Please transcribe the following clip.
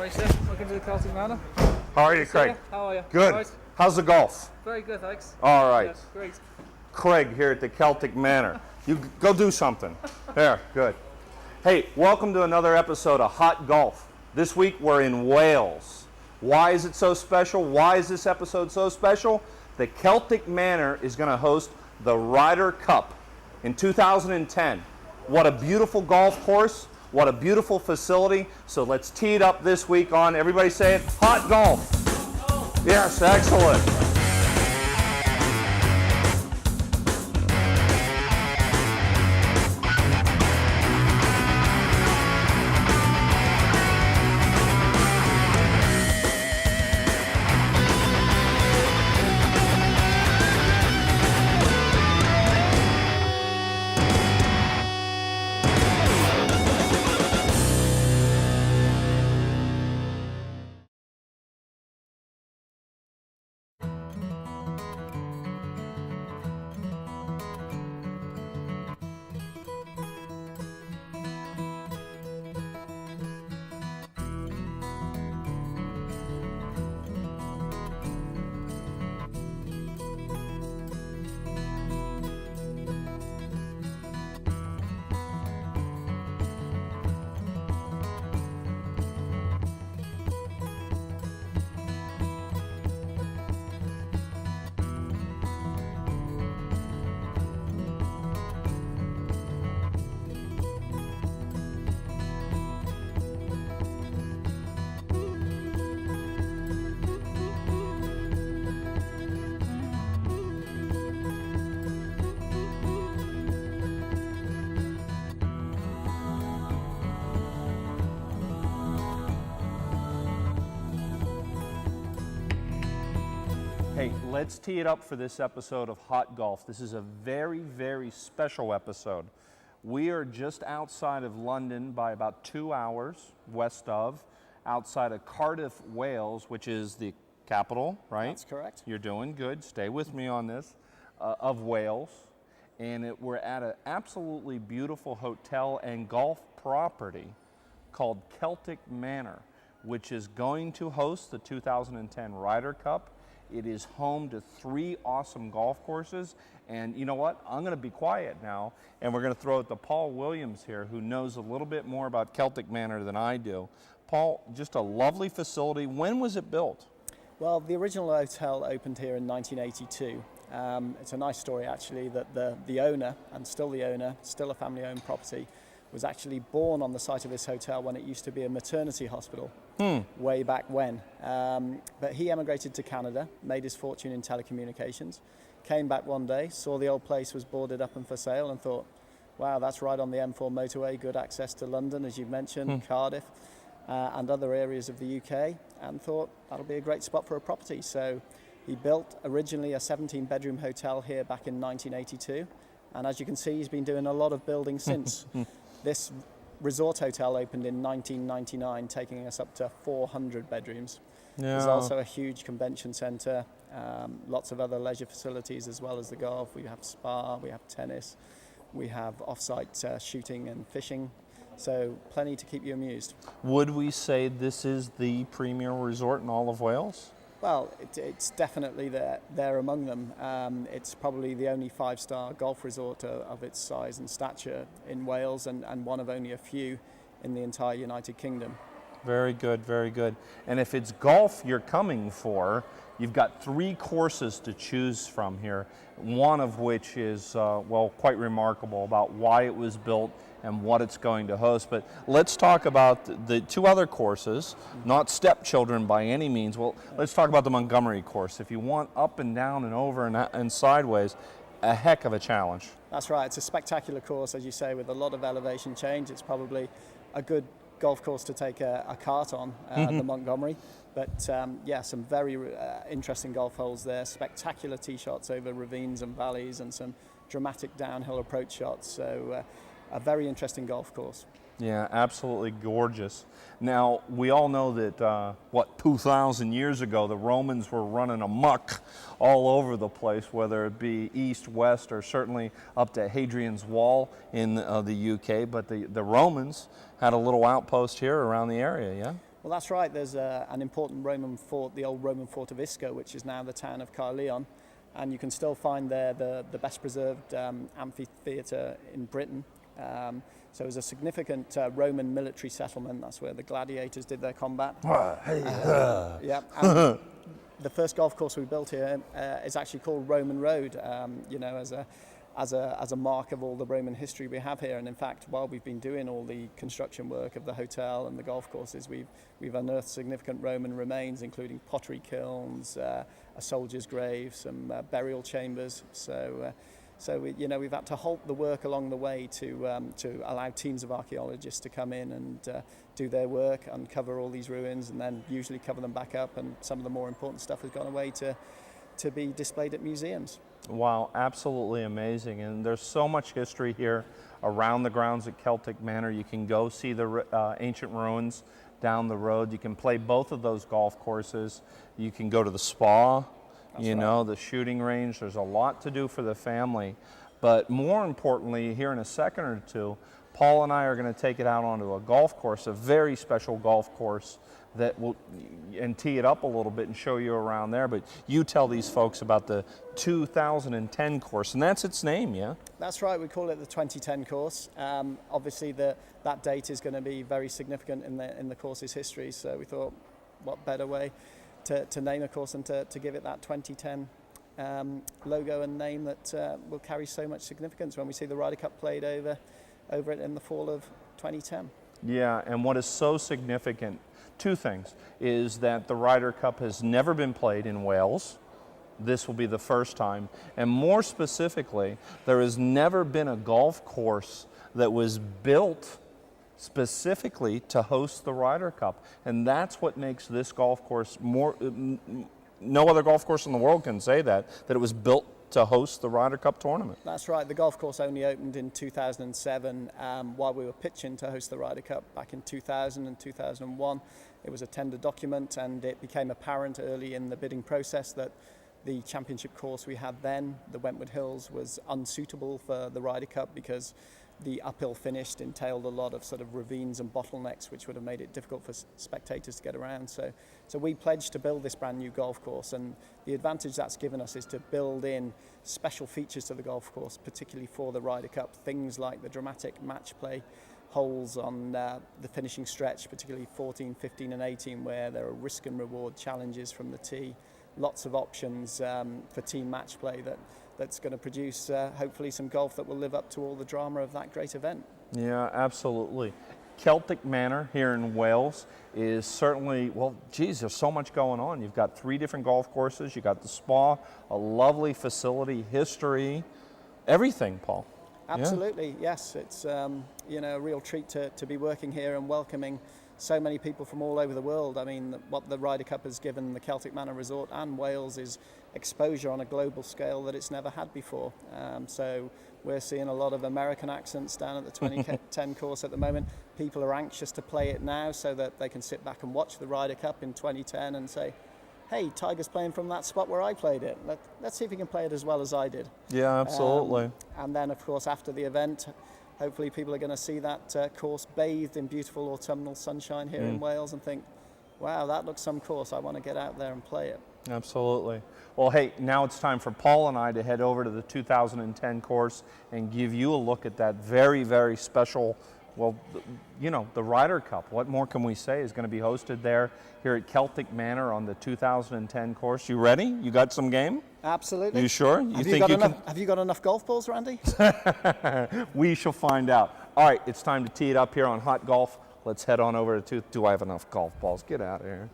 Right, sir. Welcome to the Celtic Manor. How are you, Craig? How are you? Good. Right. How's the golf? Very good, thanks. All right. Yeah, great. Craig here at the Celtic Manor. You go do something. There, good. Hey, welcome to another episode of Hot Golf. This week we're in Wales. Why is it so special? Why is this episode so special? The Celtic Manor is going to host the Ryder Cup in 2010. What a beautiful golf course. What a beautiful facility. So let's tee it up this week on, everybody say it, Hot Golf. Yes, excellent. Hey, let's tee it up for this episode of Hot Golf. This is a very, very special episode. We are just outside of London by about 2 hours west of, outside of Cardiff, Wales, which is the capital, right? That's correct. You're doing good. Stay with me on this, of Wales. And we're at an absolutely beautiful hotel and golf property called Celtic Manor, which is going to host the 2010 Ryder Cup. It is home to 3 awesome golf courses. And you know what? I'm going to be quiet now, and we're going to throw it to Paul Williams here, who knows a little bit more about Celtic Manor than I do. Paul, just a lovely facility. When was it built? Well, the original hotel opened here in 1982. It's a nice story, actually, that the owner, and still the owner, still a family-owned property, was actually born on the site of this hotel when it used to be a maternity hospital way back when. But he emigrated to Canada, made his fortune in telecommunications, came back one day, saw the old place was boarded up and for sale, and thought, wow, that's right on the M4 motorway, good access to London, as you've mentioned, Cardiff, and other areas of the UK, and thought that'll be a great spot for a property. So he built originally a 17-bedroom hotel here back in 1982, and as you can see, he's been doing a lot of building since. This resort hotel opened in 1999, taking us up to 400 bedrooms. Yeah. There's also a huge convention centre, lots of other leisure facilities as well as the golf. We have spa, we have tennis, we have off-site shooting and fishing, so plenty to keep you amused. Would we say this is the premier resort in all of Wales? Well, it's definitely there among them. It's probably the only 5-star golf resort of its size and stature in Wales, and one of only a few in the entire United Kingdom. Very good, very good. And if it's golf you're coming for, you've got 3 courses to choose from here, one of which is, well, quite remarkable about why it was built and what it's going to host. But let's talk about the 2 other courses, not stepchildren by any means. Well, let's talk about the Montgomery course. If you want up and down and over and sideways, a heck of a challenge. That's right. It's a spectacular course, as you say, with a lot of elevation change. It's probably a good golf course to take a kart on, the Montgomery. But yeah, some very interesting golf holes there, spectacular tee shots over ravines and valleys, and some dramatic downhill approach shots. So a very interesting golf course. Yeah, absolutely gorgeous. Now, we all know that, 2,000 years ago, the Romans were running amok all over the place, whether it be east, west, or certainly up to Hadrian's Wall in the UK. But the Romans had a little outpost here around the area, yeah? Well, that's right. There's an important Roman fort, the old Roman fort of Isco, which is now the town of Caerleon. And you can still find there the best preserved amphitheatre in Britain. So it was a significant Roman military settlement. That's where the gladiators did their combat. Yeah. And the first golf course we built here is actually called Roman Road, as a mark of all the Roman history we have here. And in fact, while we've been doing all the construction work of the hotel and the golf courses, we've unearthed significant Roman remains, including pottery kilns, a soldier's grave, some burial chambers. So we've had to halt the work along the way to allow teams of archaeologists to come in and do their work, uncover all these ruins, and then usually cover them back up. And some of the more important stuff has gone away to be displayed at museums. Wow, absolutely amazing. And there's so much history here around the grounds at Celtic Manor. You can go see the ancient ruins down the road. You can play both of those golf courses. You can go to the spa. That's right. The shooting range. There's a lot to do for the family. But more importantly, here in a second or two, Paul and I are going to take it out onto a golf course, a very special golf course that will, and tee it up a little bit and show you around there. But you tell these folks about the 2010 course, and that's its name, yeah? That's right. We call it the 2010 course. Obviously, that date is going to be very significant in the course's history. So we thought, what better way to name a course and to give it that 2010 logo and name that will carry so much significance when we see the Ryder Cup played over it in the fall of 2010. Yeah, and what is so significant, two things, is that the Ryder Cup has never been played in Wales. This will be the first time. And more specifically, there has never been a golf course that was built specifically to host the Ryder Cup. And that's what makes this golf course more, no other golf course in the world can say that it was built to host the Ryder Cup tournament. That's right. The golf course only opened in 2007 while we were pitching to host the Ryder Cup back in 2000 and 2001. It was a tender document, and it became apparent early in the bidding process that the championship course we had then, the Wentwood Hills, was unsuitable for the Ryder Cup because the uphill finish entailed a lot of sort of ravines and bottlenecks, which would have made it difficult for spectators to get around. So we pledged to build this brand new golf course, and the advantage that's given us is to build in special features to the golf course, particularly for the Ryder Cup, things like the dramatic match play holes on the finishing stretch, particularly 14, 15 and 18, where there are risk and reward challenges from the tee. Lots of options for team match play that's going to produce hopefully some golf that will live up to all the drama of that great event. Yeah, absolutely. Celtic Manor here in Wales is certainly, well, geez, there's so much going on. You've got 3 different golf courses, you've got the spa, a lovely facility, history, everything, Paul. Absolutely, yeah. Yes. It's a real treat to be working here and welcoming so many people from all over the world. I mean, what the Ryder Cup has given the Celtic Manor Resort and Wales is exposure on a global scale that it's never had before. So we're seeing a lot of American accents down at the 2010 course at the moment. People are anxious to play it now so that they can sit back and watch the Ryder Cup in 2010 and say, hey, Tiger's playing from that spot where I played it. Let's see if he can play it as well as I did. Yeah, absolutely. And then, of course, after the event, hopefully people are going to see that course bathed in beautiful autumnal sunshine here in Wales and think, wow, that looks some course. I want to get out there and play it. Absolutely. Well, hey, now it's time for Paul and I to head over to the 2010 course and give you a look at that very, very special, well, the Ryder Cup. What more can we say is going to be hosted there here at Celtic Manor on the 2010 course. You ready? You got some game? Absolutely. You sure? Have you got enough golf balls, Randy? We shall find out. All right, it's time to tee it up here on Hot Golf. Let's head on over to, do I have enough golf balls? Get out of here.